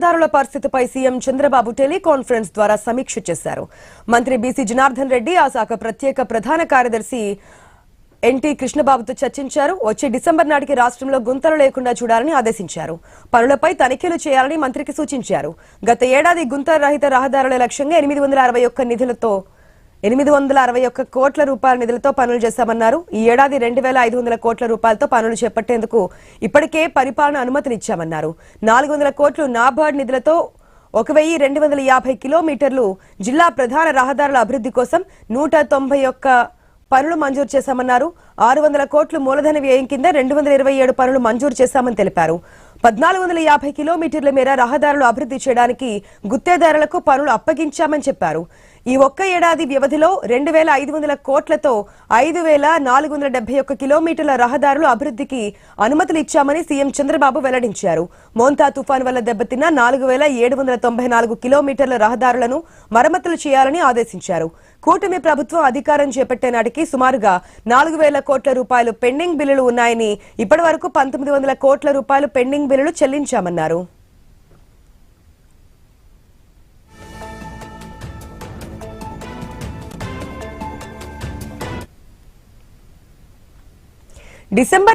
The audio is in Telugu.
రహదారుల పరిస్థితిపై సీఎం చంద్రబాబు టెలికాన్ఫరెన్స్ ద్వారా సమీక్ష చేశారు. మంత్రి బీసీ జనార్దన్ రెడ్డి, ఆ శాఖ ప్రత్యేక ప్రధాన కార్యదర్శి ఎన్టీ కృష్ణబాబుతో చర్చించారు. వచ్చే డిసెంబర్ నాటికి రాష్ట్రంలో గుంతలు లేకుండా చూడాలని ఆదేశించారు. పనులపై తనిఖీలు చేయాలని మంత్రికి సూచించారు. గత ఏడాది గుంతల రహిత రహదారుల లక్ష్యంగా 861 కోట్ల రూపాయల నిధులతో పనులు చేశామన్నారు. ఈ ఏడాది 2500 కోట్ల రూపాయలతో పనులు చేపట్టేందుకు ఇప్పటికే పరిపాలన అనుమతినిచ్చామన్నారు. 400 కోట్లు నాబార్డ్ నిధులతో 1250 కిలోమీటర్లు జిల్లా ప్రధాన రహదారుల అభివృద్ధి కోసం 191 పనులు మంజూరు చేశామన్నారు. 600 కోట్లు మూలధన వ్యయం కింద 227 పనులు మంజూరు చేశామని తెలిపారు. 1450 కిలోమీటర్ల మేర రహదారులు అభివృద్ధి చేయడానికి గుత్తేదారులకు పనులు అప్పగించామని చెప్పారు. ఈ ఒక్క ఏడాది వ్యవధిలో 2500 కోట్లతో 5471 కిలోమీటర్ల రహదారులు అభివృద్ధికి అనుమతులు ఇచ్చామని సీఎం చంద్రబాబు వెల్లడించారు. మోంతా తుఫాను వల్ల దెబ్బతిన్న 4794 కిలోమీటర్ల రహదారులను మరమ్మతులు చేయాలని ఆదేశించారు. కూటమి ప్రభుత్వం అధికారం చేపట్టే నాటికి సుమారుగా 4000 కోట్ల రూపాయలు పెండింగ్ బిల్లులు ఉన్నాయని, ఇప్పటి వరకు 1900 కోట్ల రూపాయలు పెండింగ్ బిల్లులు చెల్లించామన్నారు. డిసెంబర్